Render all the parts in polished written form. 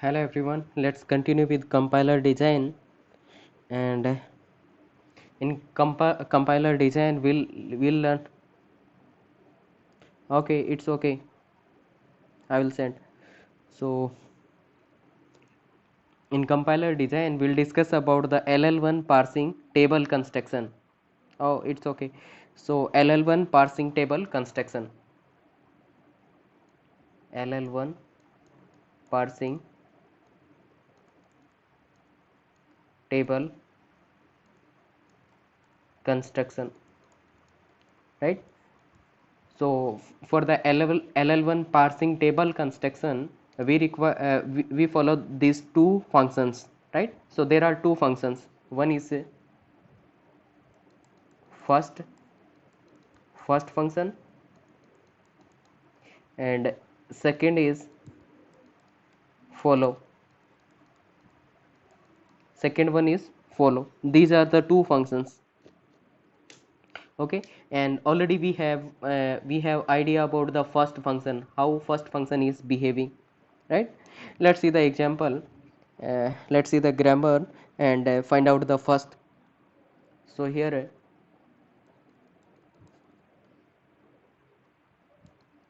Hello everyone, let's continue with compiler design. And in compiler design we'll learn. Okay, it's okay, I will send. So in compiler design we'll discuss about the LL1 parsing table construction. Oh, it's okay. So LL1 parsing table construction, LL1 parsing table construction, right? So for the LL1 parsing table construction, we follow these two functions, right? So there are two functions. One is first first function, and second is follow. Second one is follow. These are the two functions. Okay, and already we have idea about the first function, how first function is behaving, right? Let's see the example. Let's see the grammar and find out the first. So here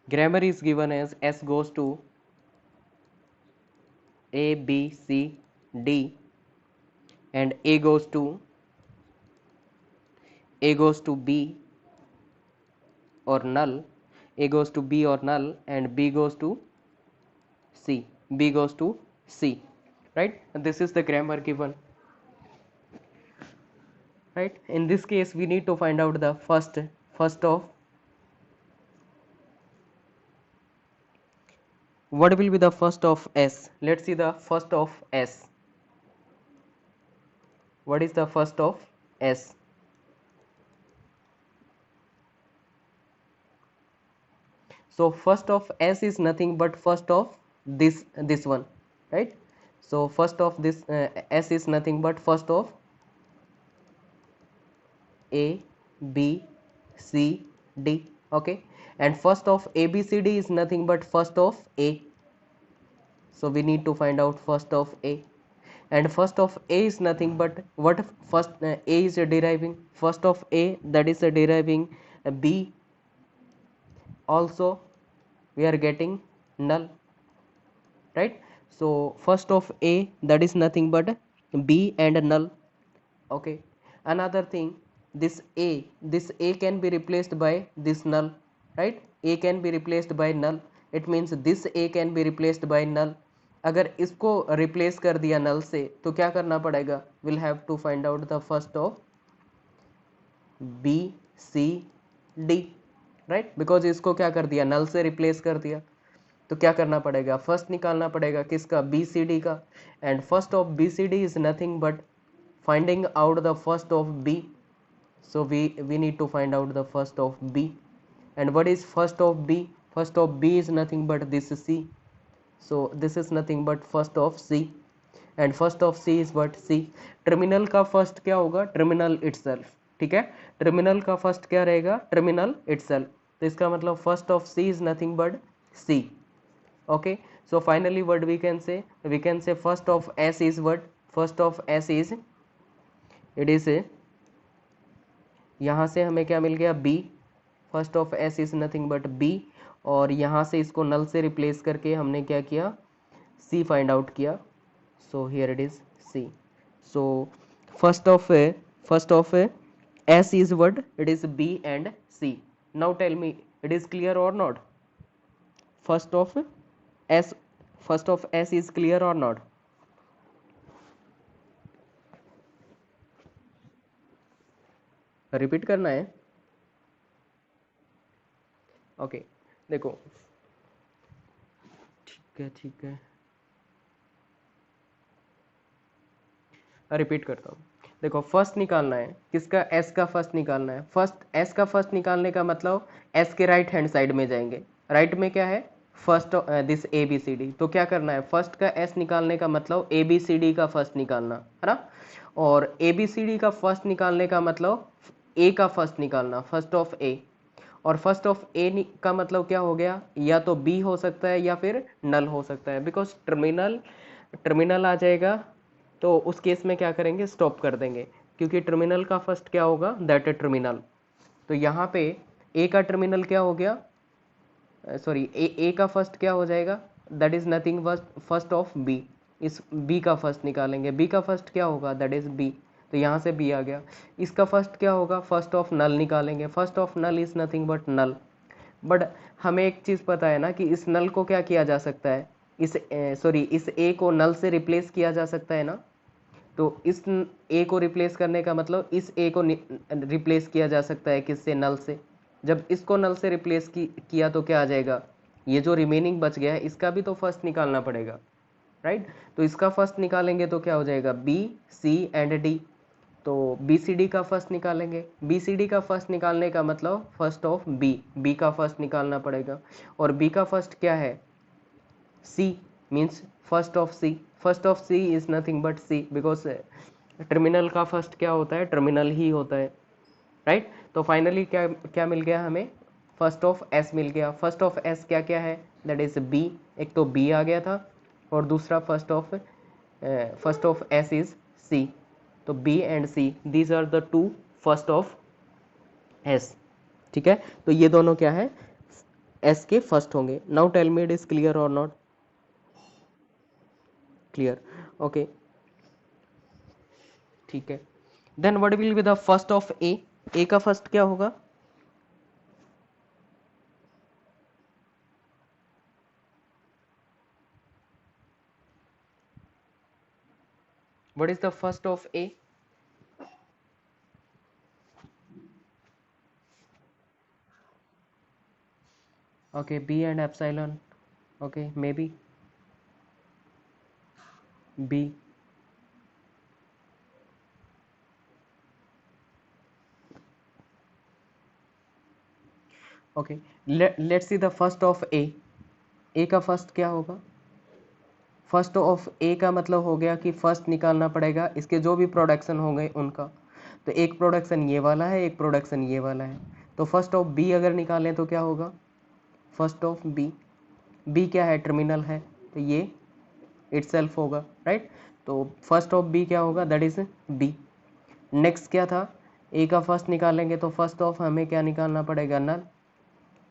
grammar is given as s goes to a b c d, and a goes to b or null, a goes to b or null, and b goes to c, b goes to c, right? And this is the grammar given, right? In this case we need to find out the first of. What will be the first of s? Let's see the first of s. What is the first of s? So first of s is nothing but first of this one, right? So first of this s is nothing but first of a b c d. Okay, and first of a b c d is nothing but first of a. So we need to find out first of a, and first of a is nothing but what first a is deriving first of a, that is deriving b. Also we are getting null, right? So first of a, that is nothing but b and null. Okay, another thing, this a can be replaced by this null, right? A can be replaced by null. It means this a can be replaced by null. अगर इसको replace कर दिया नल से तो क्या करना पड़ेगा? Will have to find out the first of b C d, right? Because इसको क्या कर दिया? नल से रिप्लेस कर दिया, तो क्या करना पड़ेगा? फर्स्ट निकालना पड़ेगा किसका? बी सी डी का, and first of b C D is nothing but finding out the first of b. So we need to find out the first of b. And what is first of b? First of b is nothing but this c. So this is nothing but first of c, and first of c is what? c. Terminal का first क्या होगा? Terminal itself, ठीक है? Terminal का first क्या रहेगा? Terminal itself. तो इसका मतलब first of c is nothing but c. Okay, so finally what we can say? We can say first of s is what? First of s is, it is, यहाँ से हमें क्या मिल गया? b. First of s is nothing but b, और यहाँ से इसको नल से रिप्लेस करके हमने क्या किया? c फाइंड आउट किया. So here it is c. So first of s is what? It is b and c. Now tell me, it is clear और not? First of s is clear और not? Repeat करना है? Okay, देखो, ठीक है, repeat करता हूँ. देखो, फर्स्ट निकालना है किसका? एस का फर्स्ट निकालना है. फर्स्ट एस का फर्स्ट निकालने का मतलब एस के राइट हैंड साइड में जाएंगे. राइट में क्या है? First this a B C d. तो क्या करना है? फर्स्ट का एस निकालने का मतलब ए बी सी डी का फर्स्ट निकालना है ना, और ए बी सी डी का फर्स्ट निकालने का मतलब ए का फर्स्ट निकालना, फर्स्ट ऑफ ए. और फर्स्ट ऑफ ए का मतलब क्या हो गया? या तो बी हो सकता है या फिर नल हो सकता है, बिकॉज टर्मिनल टर्मिनल आ जाएगा तो उस केस में क्या करेंगे, स्टॉप कर देंगे, क्योंकि टर्मिनल का फर्स्ट क्या होगा, दैट टर्मिनल। तो यहाँ पे ए का टर्मिनल क्या हो गया, सॉरी ए का फर्स्ट क्या हो जाएगा, that is nothing first of b. इस बी का फर्स्ट निकालेंगे, बी का फर्स्ट क्या होगा, दैट इज बी। तो यहाँ से बी आ गया। इसका फर्स्ट क्या होगा, फर्स्ट ऑफ नल निकालेंगे, first of null is nothing but null. But हमें एक चीज़ पता है ना कि इस नल को क्या किया जा सकता है, इस सॉरी इस ए को नल से रिप्लेस किया जा सकता है ना। तो इस ए को रिप्लेस करने का मतलब इस ए को रिप्लेस किया जा सकता है किससे, नल से। जब इसको नल से रिप्लेस किया तो क्या आ जाएगा, ये जो रिमेनिंग बच गया है इसका भी तो फर्स्ट निकालना पड़ेगा, राइट। तो इसका फर्स्ट निकालेंगे तो क्या हो जाएगा, बी सी एंड डी। तो बी सी डी का फर्स्ट निकालेंगे, बी सी डी का फर्स्ट निकालने का मतलब फर्स्ट ऑफ बी, बी का फर्स्ट निकालना पड़ेगा। और बी का फर्स्ट क्या है, C, means first of C. First of C is nothing but C, because terminal का फर्स्ट क्या होता है, टर्मिनल ही होता है, राइट। तो फाइनली क्या क्या मिल गया हमें, फर्स्ट ऑफ एस मिल गया। फर्स्ट ऑफ एस क्या क्या है, दैट इज बी। एक तो बी आ गया था और दूसरा first of S is C. तो B and C, these are the two first of S. ठीक है, तो ये दोनों क्या है, एस के फर्स्ट होंगे। Now tell me it is clear और नॉट क्लियर, ओके। ठीक है, then what will be the first of A का फर्स्ट क्या होगा, what is the first of A, okay, b and epsilon, okay, maybe b, okay, let's see the first of a का first क्या होगा, first of A का मतलब हो गया कि फर्स्ट निकालना पड़ेगा इसके जो भी प्रोडक्शन हो गए उनका। तो एक प्रोडक्शन ये वाला है, एक प्रोडक्शन ये वाला है। तो फर्स्ट ऑफ बी अगर निकालें तो क्या होगा, फर्स्ट ऑफ बी, बी क्या है, टर्मिनल है, तो ये इटसेल्फ होगा, राइट। तो फर्स्ट ऑफ बी क्या होगा, दैट इज बी। नेक्स्ट क्या था, ए का फर्स्ट निकालेंगे तो फर्स्ट ऑफ हमें क्या निकालना पड़ेगा, नल।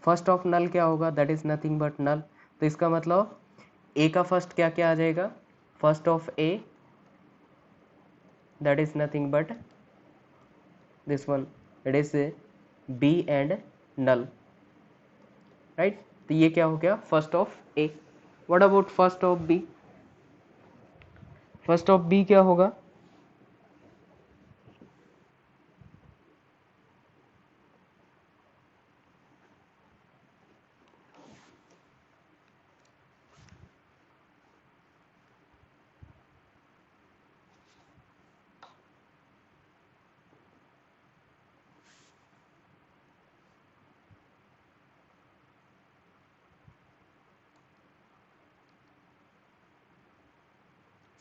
फर्स्ट ऑफ नल क्या होगा, दैट इज नथिंग बट नल। तो इसका मतलब ए का फर्स्ट क्या क्या आ जाएगा, first of A, that is nothing but this one, that is B and null, right. तो ये क्या हो गया, first of A. What about first of B, first of B क्या होगा,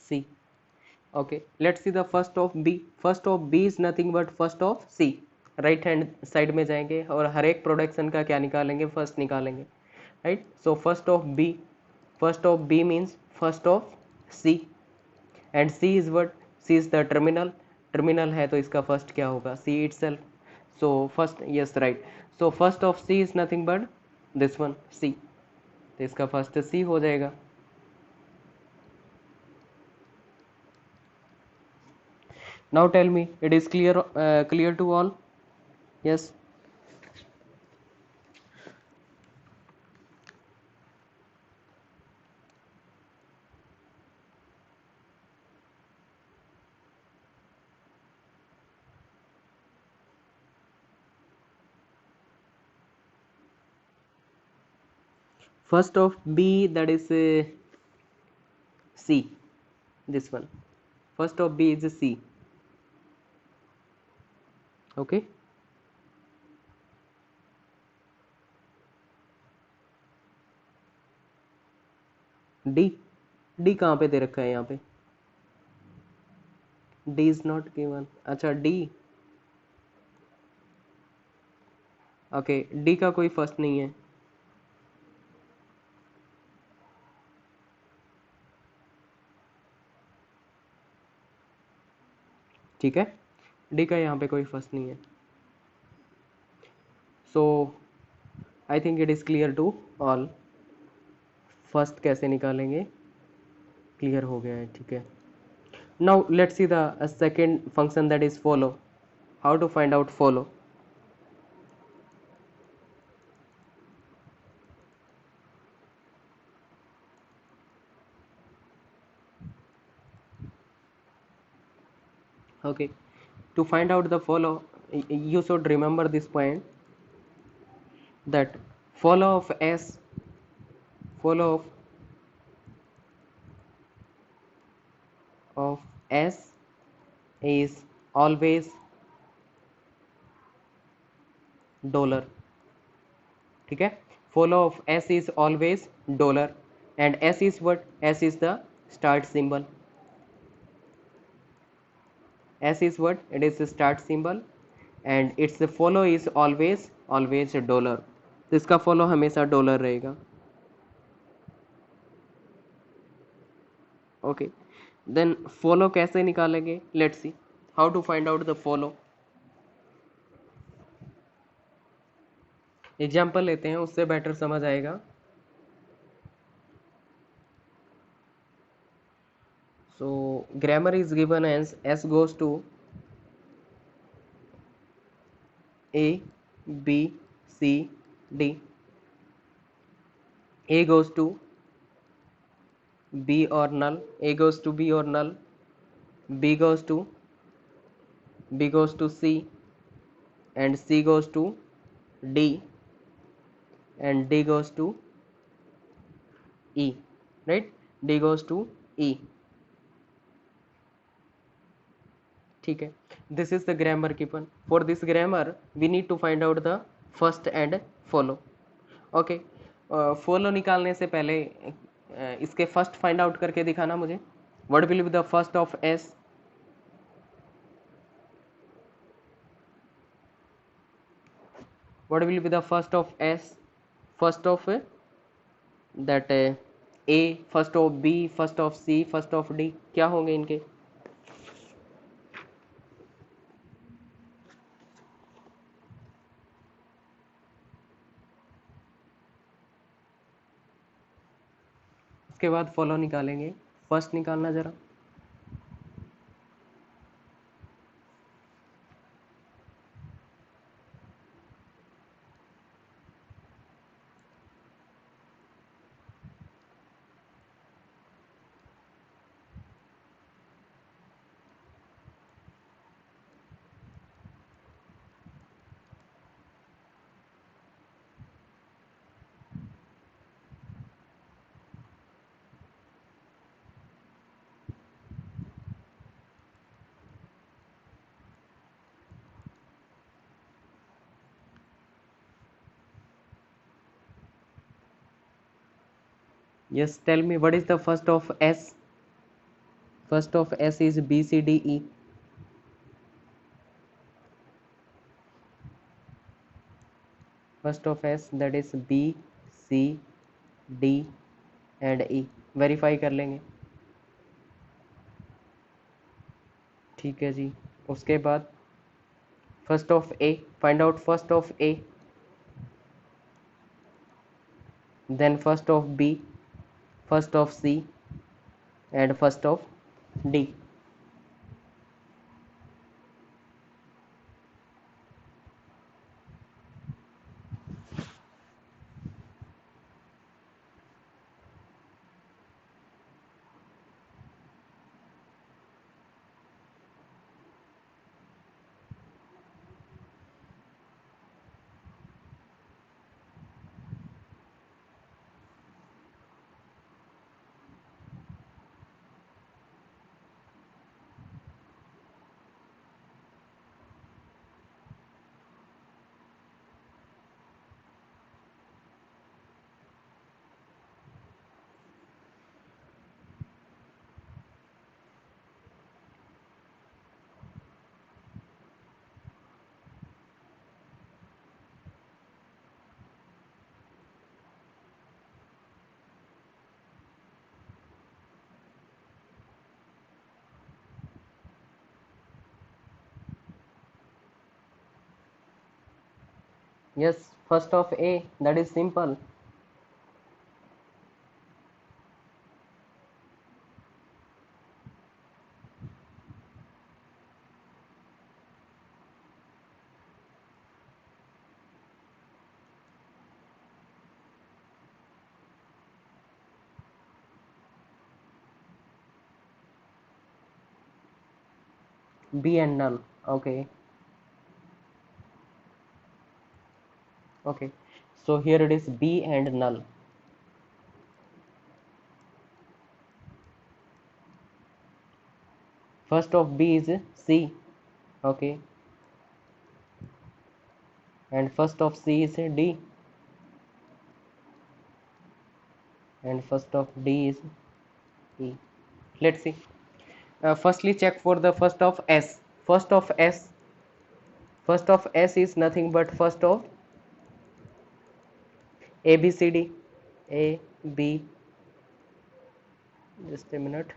C. okay, let's see the first of b, first of b is nothing but first of c। Right hand side में जाएंगे और हर एक production का क्या निकालेंगे, first निकालेंगे, right. So first of B, first of B means first of C, and C is what, C is the terminal, terminal है तो इसका फर्स्ट क्या होगा, C itself. So first, yes right. So first of C is nothing but this one, C. तो इसका first C हो जाएगा। Now tell me it is clear, clear to all, yes. First of B, that is C, this one. First of B is a C, okay. D, D कहाँ पे दे रखा है यहाँ पे, D is not given, अच्छा D, okay, D का कोई first नहीं है, ठीक है, डी का यहाँ पे कोई फर्स्ट नहीं है। So I think it is clear to all. First कैसे निकालेंगे, क्लियर हो गया है, ठीक है। Now let's see the second function, that is follow. How to find out follow? Okay, to find out the follow, you should remember this point, that follow of s, follow of s is always dollar, ठीक है। follow of s is always dollar, and s is what? S is the start symbol. S is what? It is the start symbol, and its follow is always a dollar. तो इसका follow हमेशा dollar रहेगा। Okay, then follow कैसे निकालेंगे, let's see how to find out the follow. Example लेते हैं, उससे better समझ आएगा। So grammar is given as S goes to A B C D, A goes to b or null, a goes to b or null, b goes to c, and c goes to d, and d goes to e, right? d goes to e, ठीक है। This is the grammar given. For this grammar we need to find out the first and follow. Okay, follow निकालने से पहले इसके first find out करके दिखाना मुझे। What will be the first of S? what will be the first of s, first of that a, first of b, first of c, first of d, क्या होंगे इनके? उसके बाद फॉलो निकालेंगे। First निकालना जरा। Yes, tell me what is the first of s? First of s is b c d e. First of s, that is b c d and e, verify कर लेंगे, ठीक है जी। उसके बाद first of a, find out first of a, then first of B, first of C, and first of d. Yes, first of A, that is simple. B and null. Okay, okay. So here it is B and null. First of B is C. Okay, and first of C is D, and first of D is E. Let's see. Firstly, check for the first of S. First of S. First of S is nothing but first of A B C D. A B. Just a minute.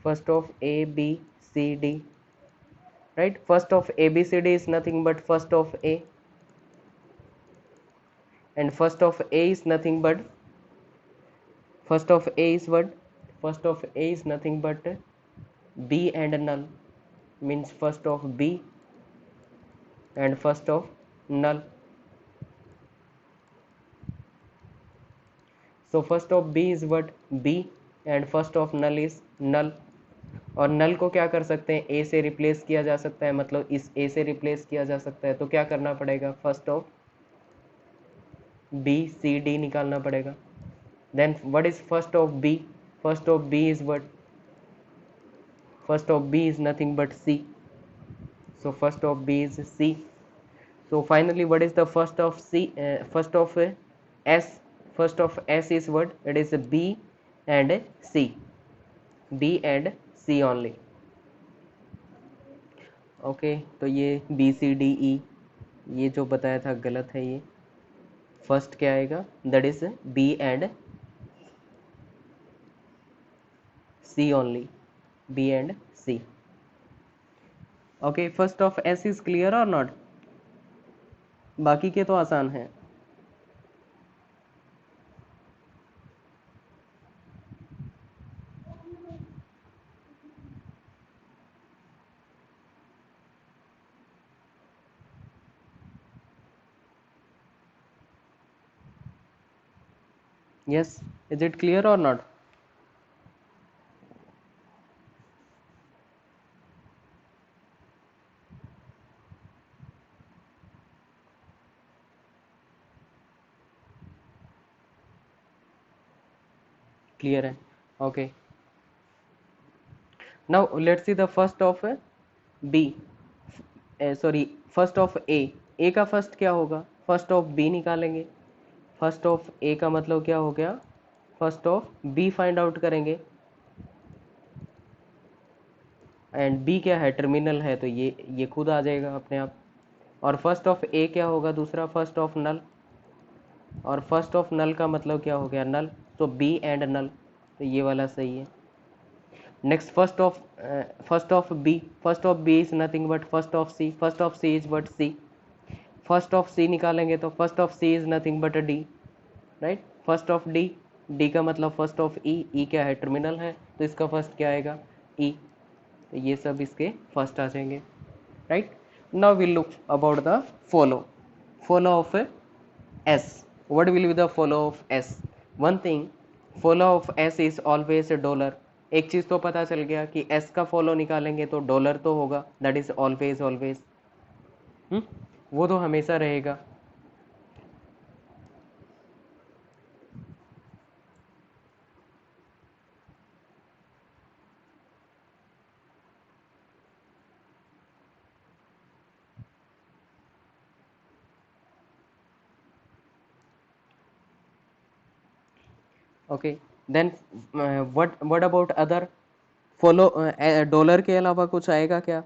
First of A B C D. Right. First of A B C D is nothing but first of A, and first of A is nothing but first of A is what? First of A is nothing but B and null, means first of B and first of null. So first of B is what? B, and first of null is null. और नल को क्या कर सकते हैं? ए से replace किया जा सकता है, मतलब इस ए से रिप्लेस किया जा सकता है, तो क्या करना पड़ेगा? First of b C d निकालना पड़ेगा. Then what is first of B? First of B is what? First of B is nothing but c. So first of B is C. So finally, what is the first of C? First of S. First of S is what? It is B and C. B and C only. Okay तो ये B C D E, ये जो बताया था गलत है. ये first क्या आएगा? That is B and c only. B and c. Okay, first of S is clear और नॉट? बाकी के तो आसान है. Yes, is it clear or not? Clear है. Okay. Now let's see the first of B. Sorry, first of A. A का first क्या होगा? फर्स्ट ऑफ B निकालेंगे. फर्स्ट ऑफ A का मतलब क्या हो गया? First of B find out करेंगे. एंड B क्या है? टर्मिनल है, तो ये खुद आ जाएगा अपने आप. और फर्स्ट ऑफ A क्या होगा? दूसरा फर्स्ट ऑफ नल. और फर्स्ट ऑफ नल का मतलब क्या हो गया? नल. तो B एंड नल, तो ये वाला सही है. Next first of B. First of B is nothing but first of C. First of C is but C. First of C निकालेंगे तो first of C is nothing but D. Right. First of D. D का मतलब first of ई. ई क्या है? Terminal है, तो इसका first क्या आएगा? ई. तो ये सब इसके फर्स्ट आ जाएंगे. Right. Now will look about the follow. Follow of S. What will be the follow of S? One thing, follow of S is always a dollar. एक चीज़ तो पता चल गया कि S का फॉलो निकालेंगे तो डॉलर तो होगा. That is always always. वो तो हमेशा रहेगा. Okay. Then what about other? Follow dollar के अलावा कुछ आएगा क्या?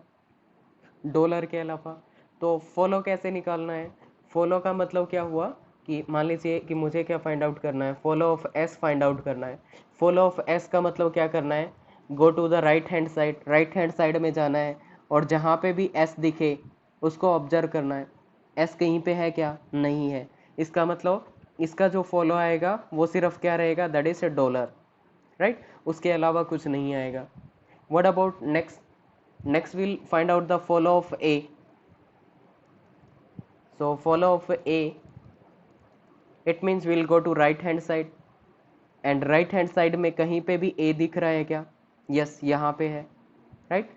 डॉलर के अलावा तो फॉलो कैसे निकालना है? फॉलो का मतलब क्या हुआ कि मान लीजिए कि मुझे क्या फाइंड आउट करना है? Follow of S find out करना है. फॉलो ऑफ एस का मतलब क्या करना है? Go to the right hand side. Right hand side में जाना है और जहाँ पे भी एस दिखे उसको ऑब्जर्व करना है। एस कहीं पे है क्या? नहीं है। इसका मतलब इसका जो फॉलो आएगा वो सिर्फ क्या रहेगा? That is a dollar, right? उसके अलावा कुछ नहीं आएगा। What about next? Next will find out the follow of a. So follow of a, it means will go to right hand side, and right hand side में कहीं पे भी ए दिख रहा है क्या? यस, यहाँ पे है, राइट?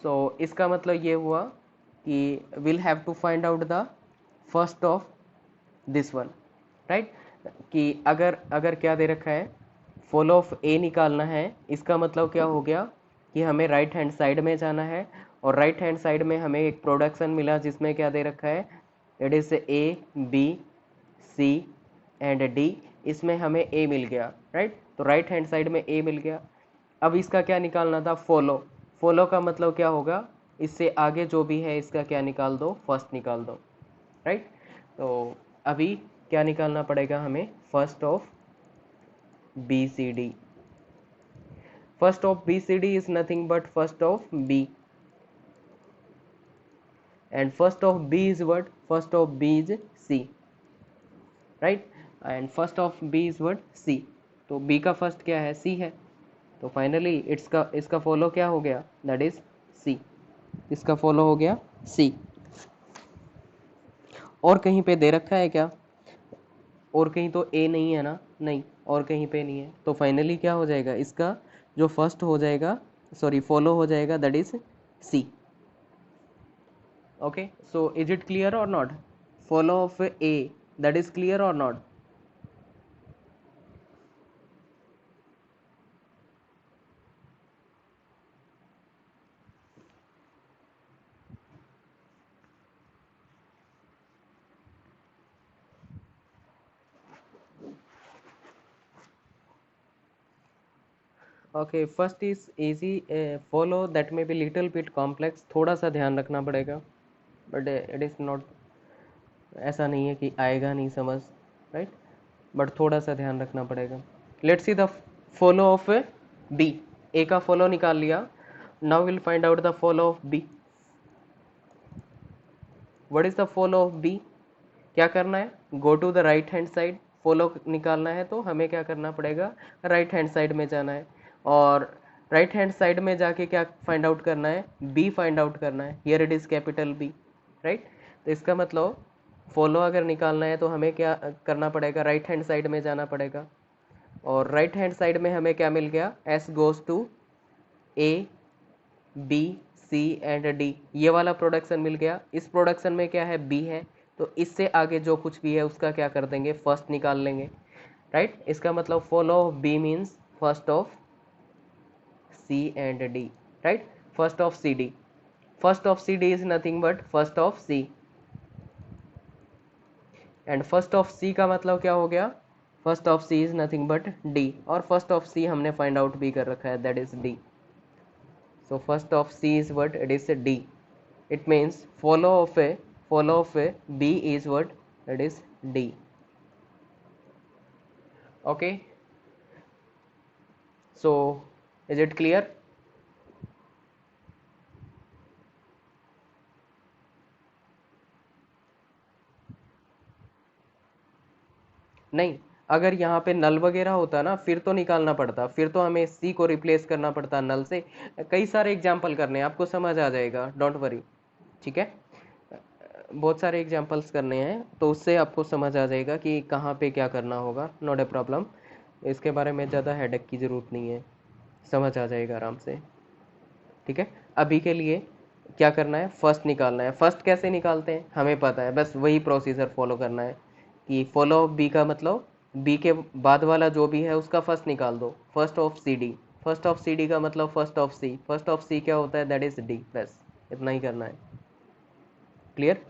सो इसका मतलब ये हुआ कि will have to find out the first of this one, right? कि अगर अगर क्या दे रखा है, फॉलो ऑफ ए निकालना है, इसका मतलब क्या हो गया कि हमें राइट हैंड साइड में जाना है, और राइट हैंड साइड में हमें एक प्रोडक्शन मिला जिसमें क्या दे रखा है, it is A B C and d. इसमें हमें ए मिल गया, राइट? तो राइट हैंड साइड में ए मिल गया। अब इसका क्या निकालना था? फॉलो। फॉलो का मतलब क्या होगा? इससे आगे जो भी है इसका क्या निकाल दो? फर्स्ट निकाल दो, राइट? तो अभी क्या निकालना पड़ेगा हमें? First of b C D. First of b C D is nothing but first of b, and first of b is what? First of b is c, right? And first of b is what? c. तो b का first क्या है? c है। तो finally इसका follow क्या हो गया? That is c। इसका फॉलो हो गया c। और कहीं पे दे रखा है क्या? और कहीं तो a नहीं है ना? नहीं, और कहीं पे नहीं है। तो फाइनली क्या हो जाएगा? इसका जो फर्स्ट हो जाएगा, सॉरी फॉलो हो जाएगा, that is c। Okay, so is it clear or not? Follow of a, that is clear or not? Okay, first is easy, follow that may be little bit complex, थोड़ा सा ध्यान रखना पड़ेगा, but it is not, ऐसा नहीं है कि आएगा नहीं समझ, right? बट थोड़ा सा ध्यान रखना पड़ेगा। Let's see the follow of B. A का फॉलो निकाल लिया, now will find out the follow of B. What is the follow of B? क्या करना है? Go to the right hand side. Follow निकालना है तो हमें क्या करना पड़ेगा? राइट हैंड साइड में जाना है, और राइट हैंड साइड में जाके क्या फाइंड आउट करना है? बी फाइंड आउट करना है। Here it is capital b, right? तो इसका मतलब फॉलो अगर निकालना है तो हमें क्या करना पड़ेगा? राइट हैंड साइड में जाना पड़ेगा, और राइट हैंड साइड में हमें क्या मिल गया? S goes to A B C and d, ये वाला प्रोडक्शन मिल गया। इस प्रोडक्शन में क्या है? बी है। तो इससे आगे जो कुछ भी है उसका क्या कर देंगे? फर्स्ट निकाल लेंगे, राइट? इसका मतलब follow of B means first of C and D, right? First of C D. First of C D is nothing but first of C, and first of C का मतलब क्या हो गया? First of C is nothing but D, और first of C हमने find out भी कर रखा है, that is D. So first of C is what? It is a D. It means follow of a B is what? It is D. Okay. So is it clear? नहीं, अगर यहाँ पे नल वगैरह होता ना फिर तो निकालना पड़ता, फिर तो हमें सी को रिप्लेस करना पड़ता नल से। कई सारे एग्जाम्पल करने हैं, आपको समझ आ जाएगा, डोंट वरी, ठीक है? बहुत सारे एग्जाम्पल्स करने हैं तो उससे आपको समझ आ जाएगा कि कहाँ पे क्या करना होगा, नॉट ए प्रॉब्लम। इसके बारे में ज़्यादा हेडेक की ज़रूरत नहीं है, समझ आ जाएगा आराम से, ठीक है? अभी के लिए क्या करना है? फर्स्ट निकालना है। फर्स्ट कैसे निकालते हैं हमें पता है, बस वही प्रोसीजर फॉलो करना है कि फॉलो बी का मतलब बी के बाद वाला जो भी है उसका फर्स्ट निकाल दो, first of C D. First of C D का मतलब first of C. First of C क्या होता है? दैट इज डी, बस इतना ही करना है। क्लियर?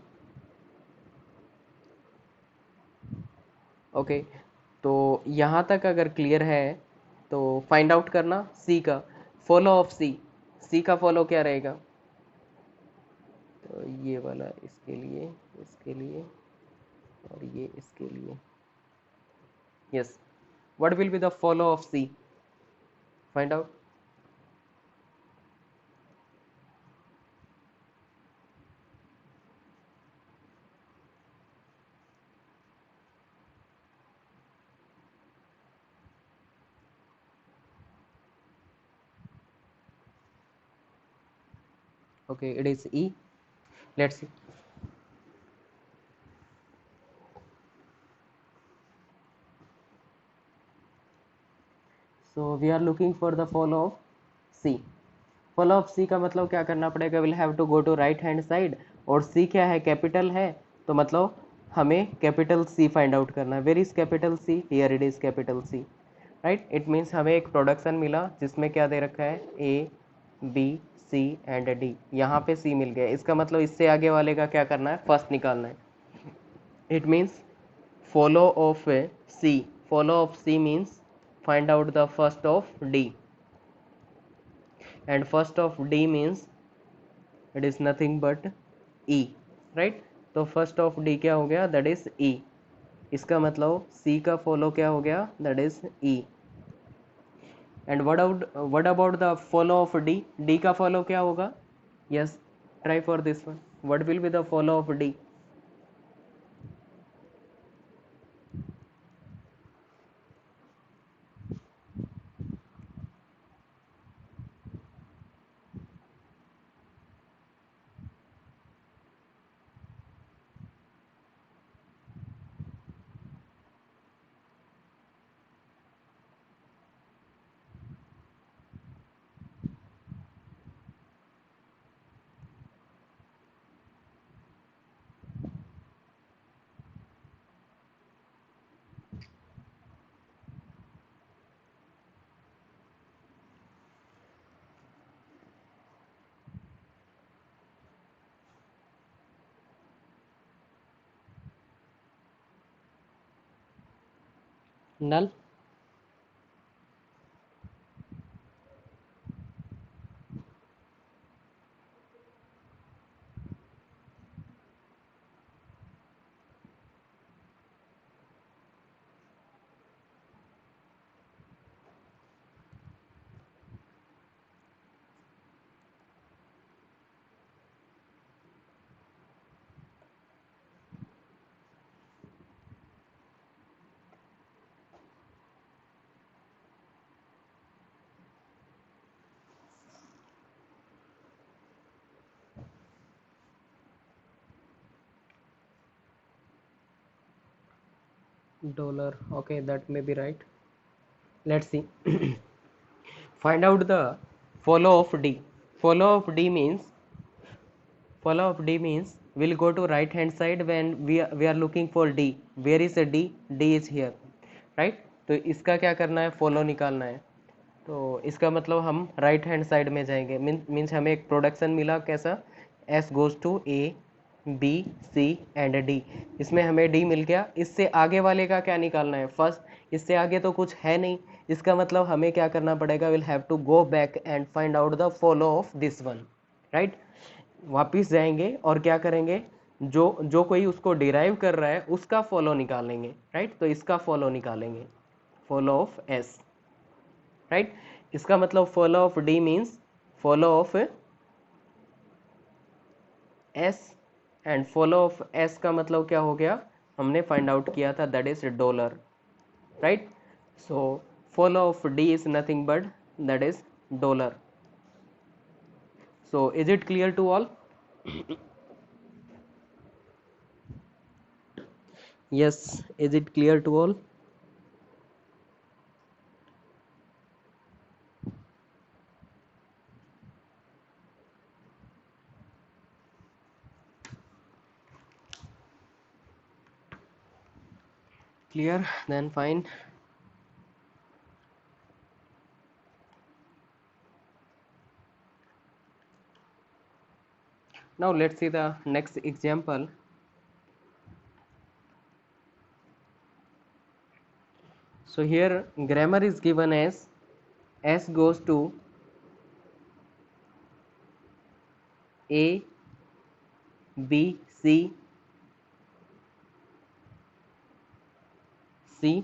ओके, तो यहाँ तक अगर क्लियर है तो फाइंड आउट करना सी का फॉलो ऑफ सी। सी का फॉलो क्या रहेगा? तो ये वाला इसके लिए और ये इसके लिए, yes. What will be the follow of c? Find out. Okay, it is E. Let's see. So we are looking for the follow of C. Follow of C का मतलब क्या करना पड़ेगा, will have to go to right hand side, और C क्या है, capital है, तो मतलब हमें कैपिटल सी फाइंड आउट करना है. Where is capital c, here it is capital c, right. It means हमें एक प्रोडक्शन मिला जिसमें क्या दे रखा है, a B C and d. यहाँ पे सी मिल गया, इसका मतलब इससे आगे वाले का क्या करना है, फर्स्ट निकालना है. It means follow of C. Follow of C means find out the first of D, and first of D means it is nothing but E, right. तो फर्स्ट ऑफ D क्या हो गया, दैट इज E. इसका मतलब C का follow क्या हो गया, that is E. And what about the follow of D, D का फॉलो क्या होगा, yes, try for this one. What will be the follow of D? Null. Dollar. Okay, that may be right. Let's see. Find out the follow of D. Follow of D means we'll go to right hand side when we are looking for D. Where is a D? D is here, right. तो इसका क्या करना है, follow निकालना है. तो इसका मतलब हम राइट हैंड साइड में जाएंगे. मीन्स हमें एक प्रोडक्शन मिला कैसा, s goes to A B C and d. इसमें हमें डी मिल गया. इससे आगे वाले का क्या निकालना है, फर्स्ट. इससे आगे तो कुछ है नहीं, इसका मतलब हमें क्या करना पड़ेगा, will have to go back and find out the follow of this one, right. वापिस जाएंगे और क्या करेंगे, जो जो कोई उसको डिराइव कर रहा है उसका फॉलो निकालेंगे, राइट. तो इसका फॉलो निकालेंगे, फॉलो ऑफ एस, राइट. इसका मतलब follow of D means follow of S, and follow of S का मतलब क्या हो गया, हमने फाइंड आउट किया था, that is dollar, right. So follow of D is nothing but that is dollar. So is it clear to all? Yes, is it clear to all? Clear, then fine. Now let's see the next example. So here grammar is given as S goes to A, B, C, C,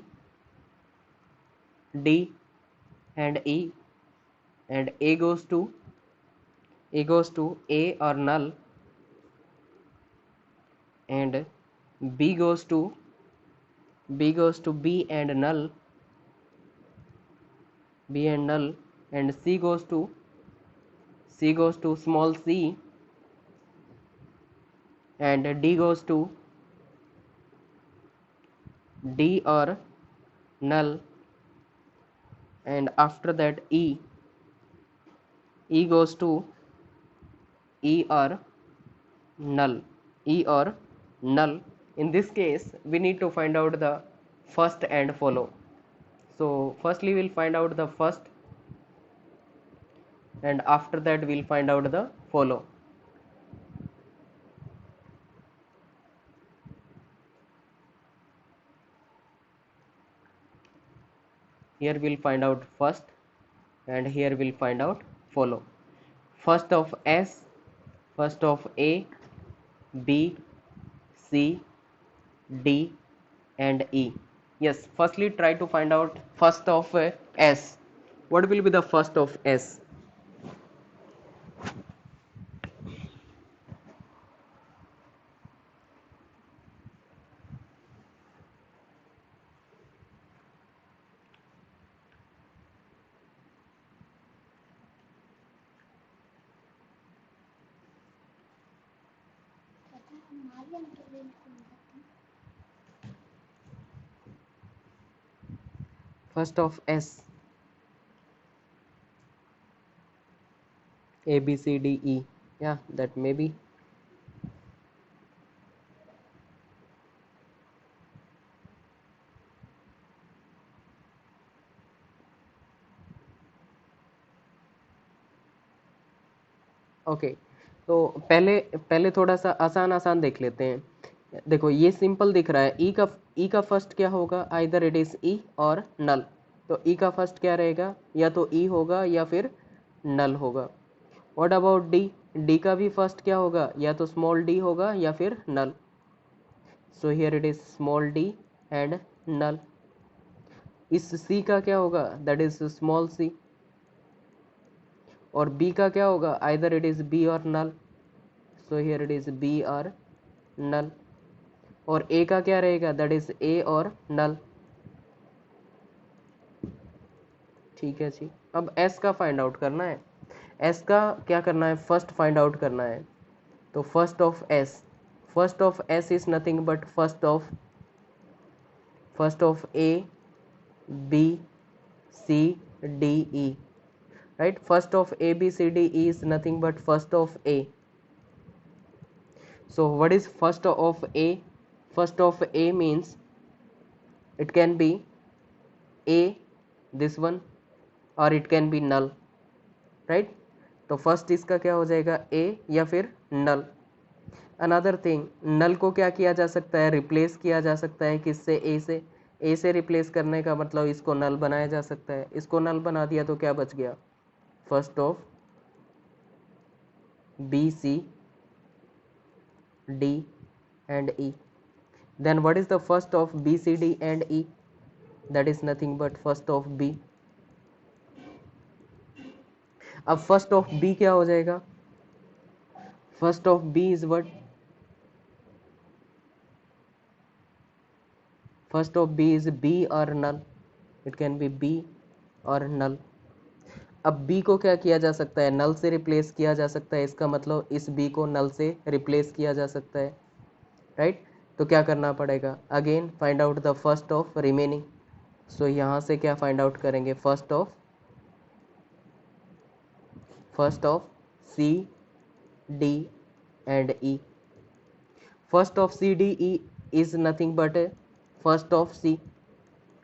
D and E, and A goes to A or null, and B goes to B and null, B and null, and C goes to small c, and D goes to D or null, and after that E goes to E or null, E or null. In this case we need to find out the first and follow. So firstly we'll find out the first, and after that we'll find out the follow. Here we'll find out first, and here we'll find out follow. First of S, first of A, B, C, D and E. Yes, firstly try to find out first of S. What will be the first of S? First of S, A, B, C, D, E. Yeah, that may be. Okay, तो पहले पहले थोड़ा सा आसान आसान देख लेते हैं। देखो ये सिंपल दिख रहा है। ई का फर्स्ट क्या होगा? आइदर इट इज ई और नल। तो ई का फर्स्ट क्या रहेगा? या तो ई होगा या फिर नल होगा। What about D? डी का भी फर्स्ट क्या होगा? या तो स्मॉल डी होगा या फिर null. So here it is small D and null. इस सी का क्या होगा? That is small C. और बी का क्या होगा? आइदर इट इज बी और null. So here it is B और नल। और ए का क्या रहेगा? दैट इज ए और नल। ठीक है जी। अब एस का फाइंड आउट करना है। एस का क्या करना है? फर्स्ट फाइंड आउट करना है। तो first of S is nothing but first of a B C D e, right? First of a B C D e is nothing but first of a. So what is first of A? First of A means it can be A, this one, or it can be null, right? तो first इसका क्या हो जाएगा? A या फिर null. Another thing, नल को क्या किया जा सकता है? रिप्लेस किया जा सकता है किससे? ए से। ए से रिप्लेस करने का मतलब इसको नल बनाया जा सकता है। इसको नल बना दिया तो क्या बच गया? First of b C d and e. Then what is the first of B, C, D and E? That is nothing but first of B. अब first of B क्या हो जाएगा? First of B is what? First of B is B or null. It can be B or null. अब B को क्या किया जा सकता है? नल से रिप्लेस किया जा सकता है। इसका मतलब इस B को नल से रिप्लेस किया जा सकता है, राइट? तो क्या करना पड़ेगा? Again find out the first of remaining. सो यहाँ से क्या फाइंड आउट करेंगे? First of C, D and E. First of C, D, E is nothing but first of C.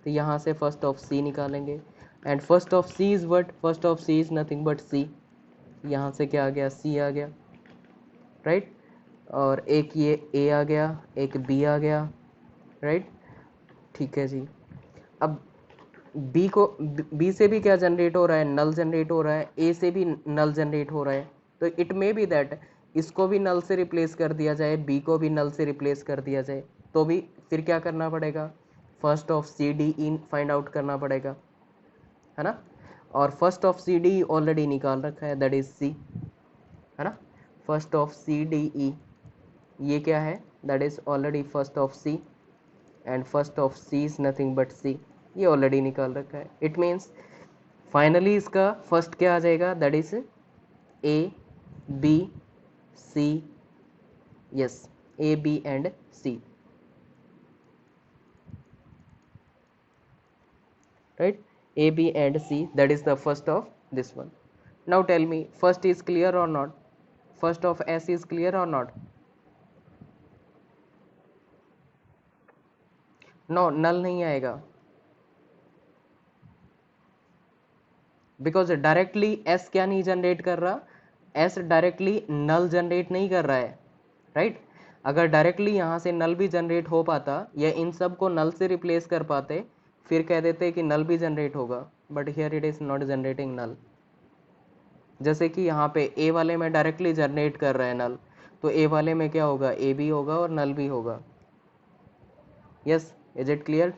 तो यहाँ से फर्स्ट ऑफ C निकालेंगे। And first of C is what? First of C is nothing but C. यहाँ से क्या आ गया? C आ गया, right? और एक ये A आ गया, एक B आ गया, राइट? ठीक है जी। अब B से भी क्या जनरेट हो रहा है? नल जनरेट हो रहा है। A से भी नल जनरेट हो रहा है। तो इट मे बी दैट इसको भी नल से रिप्लेस कर दिया जाए, B को भी नल से रिप्लेस कर दिया जाए, तो भी फिर क्या करना पड़ेगा? First of C D E find out करना पड़ेगा, है ना? और first of C D already निकाल रखा है, दैट इज सी, है ना? First of C D E ये क्या है? That is already first of C, and first of C is nothing but C, ये ऑलरेडी निकाल रखा है। इट मीन्स फाइनली इसका फर्स्ट क्या आ जाएगा? That is A B C, yes. A, B and C, right? A, B and C, that is the first of this one. Now tell me, first is clear or not? First of S is clear or not? No, null नहीं आएगा, because directly S क्या नहीं generate कर रहा, S directly नल generate नहीं कर रहा है, राइट? अगर डायरेक्टली यहाँ से नल भी जनरेट हो पाता या इन सब को नल से रिप्लेस कर पाते, फिर कह देते कि नल भी जनरेट होगा, but here it is not generating null. जैसे कि यहाँ पे ए वाले में डायरेक्टली जनरेट कर रहा है नल, तो ए वाले में क्या होगा, ए भी होगा और नल भी होगा। Yes, is it clear?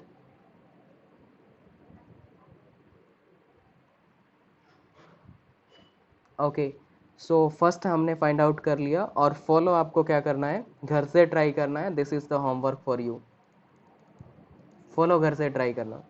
Okay, so first हमने फाइंड आउट कर लिया, और फॉलो आपको क्या करना है, घर से ट्राई करना है। This is the homework for you, follow घर से ट्राई करना।